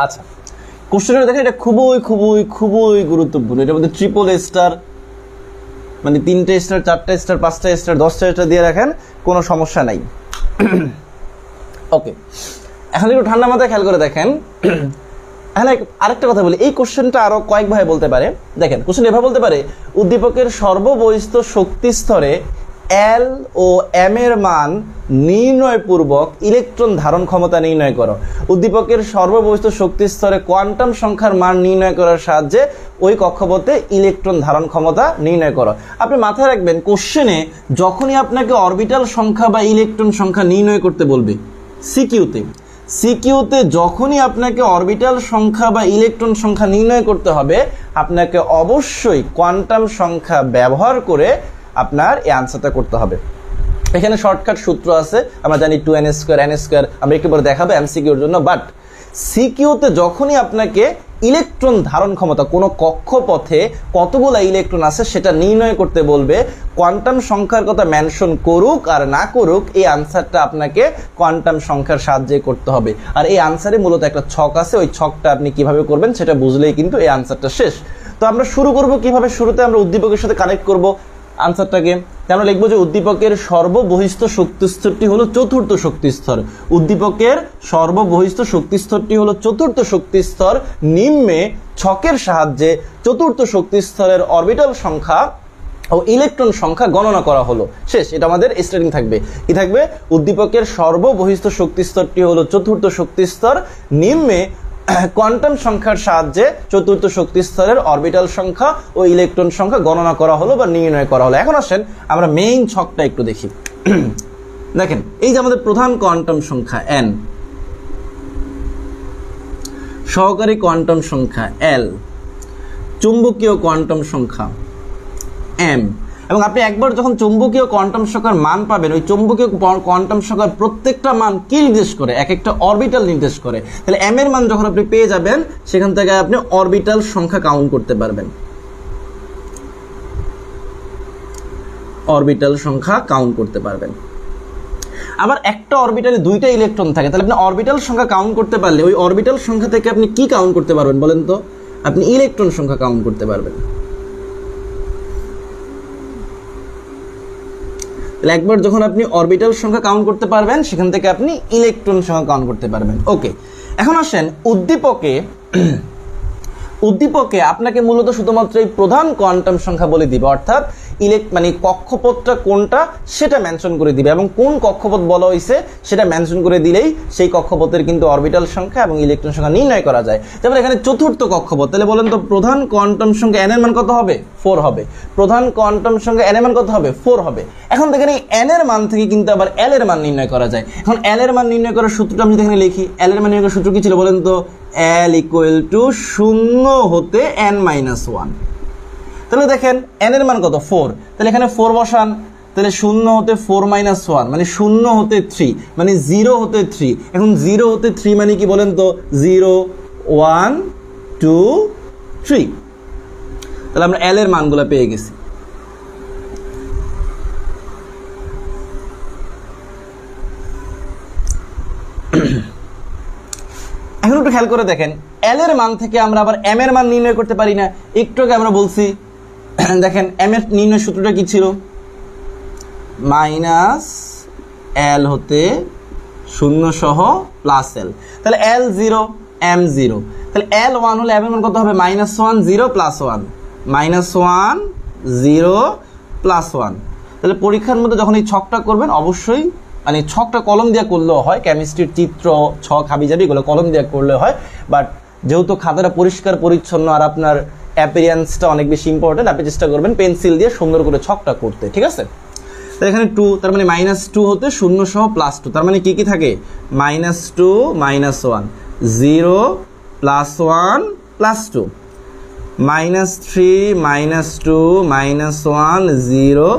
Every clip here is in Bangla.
আচ্ছা, কোশ্চেনটা দেখেন, এটা খুবই খুবই খুবই গুরুত্বপূর্ণ। এটার মধ্যে ট্রিপল স্টার, মানে 3টে স্টার, 4টে স্টার, 5টা স্টার, 10টা স্টার দিয়ে রাখেন, কোনো সমস্যা নাই। ওকে, এখন একটু ঠান্ডা মাথায় খেয়াল করে দেখেন। এখানে আরেকটা কথা বলি, এই কোশ্চেনটা আরো কয়েকভাবে বলতে পারে। দেখেন, কোশ্চেন এভাবে বলতে পারে, উদ্দীপকের সর্ববহিস্থ শক্তি স্তরে এল ও এম এর মান নির্ণয় পূর্বক ইলেকট্রন ধারণ ক্ষমতা নির্ণয় করো। উদ্দীপকের সর্ববহিস্থ শক্তি স্তরে কোয়ান্টাম সংখ্যার মান নির্ণয় করার সাহায্যে ওই কক্ষপথে ইলেকট্রন ধারণ ক্ষমতা নির্ণয় করো। আপনি মাথায় রাখবেন, কোশ্চেনে যখনই আপনাকে অরবিটাল সংখ্যা বা ইলেকট্রন সংখ্যা নির্ণয় করতে বলবে, সিকিউতে যখনই আপনাকে অরবিটাল সংখ্যা বা ইলেকট্রন সংখ্যা নির্ণয় করতে হবে, আপনাকে অবশ্যই কোয়ান্টাম সংখ্যা ব্যবহার করে আপনার এই আনসারটা করতে হবে। এখানে শর্টকাট সূত্র আছে, আমরা জানি 2n², n², আমরা একটু পরে দেখাবো এমসিকিউর জন্য। বাট সিকিউতে যখনই আপনাকে ইলেকট্রন ধারণ ক্ষমতা, কোনো কক্ষপথে কতগুলো ইলেকট্রন আছে সেটা নির্ণয় করতে বলবে, কোয়ান্টাম সংখ্যার কথা মেনশন করুক আর না করুক, এই আনসারটা আপনাকে কোয়ান্টাম সংখ্যার সাহায্যে করতে হবে। আর এই আনসারে মূলত একটা ছক আছে, ওই ছকটা আপনি কিভাবে করবেন সেটা বুঝলেই কিন্তু এই আনসারটা শেষ। তো আমরা শুরু করব কিভাবে? শুরুতে আমরা উদ্দীপকের সাথে কানেক্ট করব আনসারটাকে। কেন লিখবো যে উদ্দীপকের সর্ববহিস্থ শক্তিস্তরটি হলো চতুর্থ শক্তিস্তর। উদ্দীপকের সর্ববহিস্থ শক্তিস্তরটি হলো চতুর্থ শক্তিস্তর। নিম্নে ছকের সাহায্যে চতুর্থ শক্তিস্তরের অরবিটাল সংখ্যা ও ইলেকট্রন সংখ্যা গণনা করা হলো। শেষ। এটা আমাদের স্টার্টিং থাকবে। কি থাকবে? উদ্দীপকের সর্ববহিস্থ শক্তিস্তরটি হলো চতুর্থ শক্তিস্তর। নিম্নে কোয়ান্টাম সংখ্যার সাহায্যে চতুর্থ শক্তি স্তরের অরবিটাল সংখ্যা ও ইলেকট্রন সংখ্যা গণনা করা হলো বা নির্ণয় করা হলো। এখন আসেন আমরা মেইন ছকটা একটু দেখি। দেখেন, এই যে আমাদের প্রধান কোয়ান্টাম সংখ্যা n, সহকারী কোয়ান্টাম সংখ্যা l, চুম্বকীয় কোয়ান্টাম সংখ্যা m, এবং আপনি একবার যখন চৌম্বকীয় কোয়ান্টাম সংখ্যার মান পাবেন, ওই চৌম্বকীয় কোয়ান্টাম সংখ্যার প্রত্যেকটা মান কি নির্দেশ করে? এক একটা অরবিটাল নির্দেশ করে। তাহলে m এর মান যখন আপনি পেয়ে যাবেন, সেখান থেকে আপনি অরবিটাল সংখ্যা কাউন্ট করতে পারবেন। অরবিটাল সংখ্যা কাউন্ট করতে পারবেন। আবার একটা অরবিটালে দুইটা ইলেকট্রন থাকে, তাহলে আপনি অরবিটাল সংখ্যা কাউন্ট করতে পারলে ওই অরবিটাল সংখ্যা থেকে আপনি কি কাউন্ট করতে পারবেন বলেন তো? আপনি ইলেকট্রন সংখ্যা কাউন্ট করতে পারবেন। তাহলে একবার যখন আপনি অরবিটাল সংখ্যা কাউন্ট করতে পারবেন, সেখান থেকে আপনি ইলেকট্রন সংখ্যা কাউন্ট করতে পারবেন। ওকে, এখন আসেন উদ্দীপকে আপনাকে মূলত শুধুমাত্র এই প্রধান কোয়ান্টাম সংখ্যা বলে দিবে, অর্থাৎ মানে কক্ষপথটা কোনটা সেটা মেনশন করে দিবে, এবং কোন কক্ষপথ বলা হয়েছে সেটা মেনশন করে দিলেই সেই কক্ষপথের কিন্তু অরবিটাল সংখ্যা এবং ইলেকট্রন সংখ্যা নির্ণয় করা যায়। যেমন এখানে চতুর্থ কক্ষপথ, তাহলে বলেন তো প্রধান কোয়ান্টাম সংখ্যা n এর মান কত হবে? 4 হবে। প্রধান কোয়ান্টাম সংখ্যা n এর মান কত হবে? 4 হবে। এখন দেখেন এই n এর মান থেকে কিন্তু আবার l এর মান নির্ণয় করা যায়। এখন l এর মান নির্ণয় করার সূত্রটা আমি এখানে লিখি। l এর মান নির্ণয় করার সূত্র কি ছিল বলেন তো? l = 0 হতে n-1। তাহলে দেখেন n এর মান কত? 4। তাহলে এখানে 4 বসান, তাহলে 0 হতে 4-1 মানে 0 হতে 3, মানে 0 হতে 3। এখন 0 হতে 3 মানে কি বলেন তো? 0, 1, 2, 3। তাহলে আমরা l এর মানগুলো পেয়ে গেছি। এখন একটু খেয়াল করে দেখেন, l এর মান থেকে আমরা আবার m এর মান নির্ণয় করতে পারি না? একটু আগে আমরা বলছি, দেখেন m এর নির্ণয় সূত্রটা কি ছিল? -l হতে 0 সহ +l। তাহলে l 0, m 0। তাহলে l 1 হলে m এর মান কত হবে? -1, 0, +1, -1, 0, +1। তাহলে পরীক্ষার মধ্যে যখন এই ছকটা করবেন, অবশ্যই মানে ছকটা কলম দিয়ে করলেও হয়, কেমিস্ট্রির চিত্র, ছক, হাবিজাবি এগুলো কলম দিয়ে করলে হয়। বাট যেহেতু খাতাটা পরিষ্কার পরিচ্ছন্ন আর আপনার অ্যাপিয়ারেন্সটা অনেক বেশি ইম্পর্টেন্ট, আপনি চেষ্টা করবেন পেন্সিল দিয়ে সুন্দর করে ছকটা করতে, ঠিক আছে? তো এখানে 2, তার মানে -2 হতে 0 সহ +2, তার মানে কি কি থাকে? -2, -1, 0, +1, +2, -3, -2, -1, 0,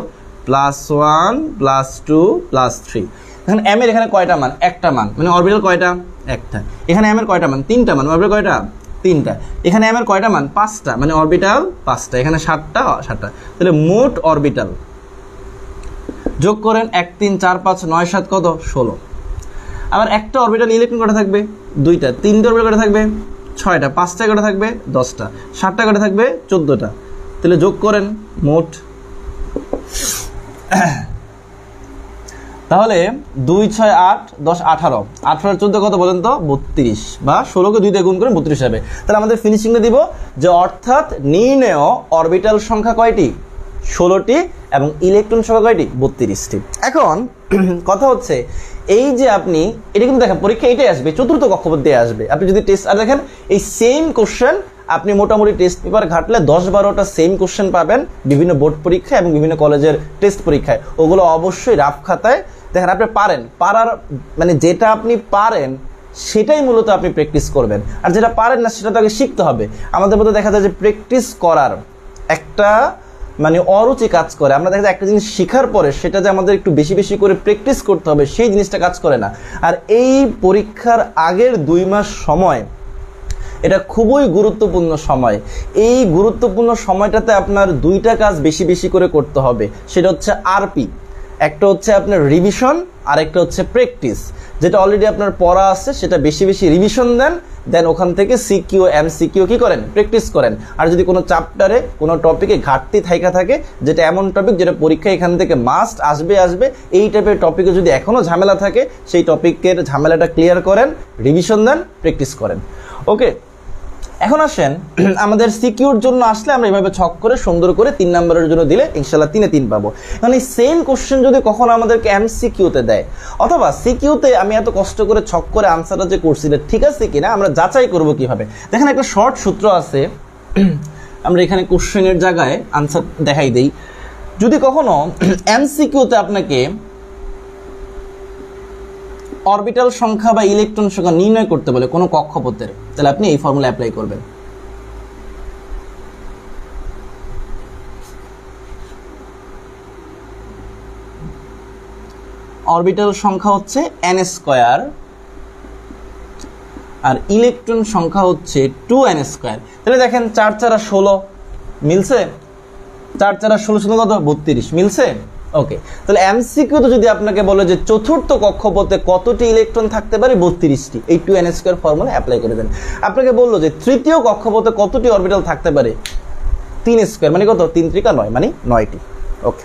+1, +2, +3। এখন m এর এখানে কয়টা মান? একটা মান, মানে অরবিটাল কয়টা? একটা। এখানে m এর কয়টা মান? তিনটা মান, অরবিটাল কয়টা? তিনটা। এখানে m এর কয়টা মান? 5টা, মানে অরবিটাল 5টা। এখানে 7টা। তাহলে মোট অরবিটাল যোগ করেন 1, 3, 4, 5, 9, 7 কত? 16। আবার একটা অরবিটাল ইলেকট্রন কটা থাকবে? দুইটা। তিনটা অরবিটাল কটা থাকবে? 6টা। 5টা কটা থাকবে? 10টা। 7টা কটা থাকবে? 14টা। তাহলে যোগ করেন মোট। তাহলে 2 6 8 10 18 18 14 কত বলেন তো? 32, বা 16কে 2 দিয়ে গুণ করে 32 হবে। তাহলে আমাদের ফিনিশিংটা দিব যে অর্থাৎ নির্ণেয় অরবিটাল সংখ্যা কয়টি? 16টি, এবং ইলেকট্রন সংখ্যা কয়টি? 32টি। এখন কথা হচ্ছে এই যে আপনি এটা কিন্তু দেখেন পরীক্ষা এটাই আসবে, চতুর্থ কক্ষপথ দিয়ে আসবে। আপনি যদি টেস্ট আর দেখেন এই সেম কোশ্চেন আপনি মোটামুটি টেস্ট পেপার ঘাটলে 10-12টা সেম কোশ্চেন পাবেন বিভিন্ন বোর্ড পরীক্ষা এবং বিভিন্ন কলেজের টেস্ট পরীক্ষায়। ওগুলো অবশ্যই রাফ খাতায় দেখেন আপনি পারার মানে যেটা আপনি পারেন সেটাই মূলত আপনি প্র্যাকটিস করবেন, আর যেটা পারেন না সেটা তো আগে শিখতে হবে। আমাদের মধ্যে দেখা যায় যে প্র্যাকটিস করার একটা মানে অরুচি কাজ করে। আমরা দেখা যায় একটা জিনিস শেখার পরে সেটা যে আমাদের একটু বেশি বেশি করে প্র্যাকটিস করতে হবে সেই জিনিসটা কাজ করে না। আর এই পরীক্ষার আগের 2 মাস সময় এটা খুবই গুরুত্বপূর্ণ সময়। এই গুরুত্বপূর্ণ সময়টাতে আপনার 2টা কাজ বেশি বেশি করে করতে হবে। সেটা হচ্ছে আরপি, একটা হচ্ছে আপনার রিভিশন, আর একটা হচ্ছে প্র্যাকটিস। যেটা অলরেডি আপনার পড়া আছে সেটা বেশি বেশি রিভিশন দেন ওখান থেকে সিকিউ এমসিকিউ কি করেন? প্র্যাকটিস করেন। আর যদি কোনো চ্যাপ্টারে কোনো টপিকে ঘাটতি থাইকা থাকে, যেটা এমন টপিক যেটা পরীক্ষা এখান থেকে মাস্ট আসবে এই টাইপের টপিকে যদি এখনও ঝামেলা থাকে সেই টপিকের ঝামেলাটা ক্লিয়ার করেন, রিভিশন দেন, প্র্যাকটিস করেন। ওকে, এখন আসেন আমাদের সিকিউর জন্য আসলে আমরা এভাবে ছক করে সুন্দর করে 3 নম্বরের জন্য দিলে ইনশাল্লাহ 3-এ 3 পাবো। মানে সেম কোশ্চেন যদি কখনো আমাদেরকে এমসিকিউতে দেয় অথবা সিকিউতে আমি এত কষ্ট করে ছক করে আনসারটা যে করছি ঠিক আছে কিনা আমরা যাচাই করব কিভাবে। দেখেন একটা শর্ট সূত্র আছে, আমরা এখানে কোশ্চেনের জায়গায় আনসার দেখাই দেই। যদি কখনো এমসিকিউতে আপনাকে অরবিটাল সংখ্যা বা ইলেকট্রন সংখ্যা নির্ণয় করতে বলে কোনো কক্ষপথের, তাহলে আপনি এই ফর্মুলা অ্যাপ্লাই করবেন। অরবিটাল সংখ্যা হচ্ছে n² আর ইলেকট্রন সংখ্যা হচ্ছে 2n²। তাহলে দেখেন 4 4 16 মিলছে? 4 4 16 কত? 32 মিলছে? ওকে, তাহলে এমসিকিউ তো যদি আপনাকে বলে যে চতুর্থ কক্ষপথে কতটি ইলেকট্রন থাকতে পারে? 32টি। এই 2n² ফর্মুলা অ্যাপ্লাই করে দেন। আপনাকে বললো যে তৃতীয় কক্ষপথে কতটি অরবিটাল থাকতে পারে? 3² মানে কত? 3 3 9 মানে 9টি। ওকে।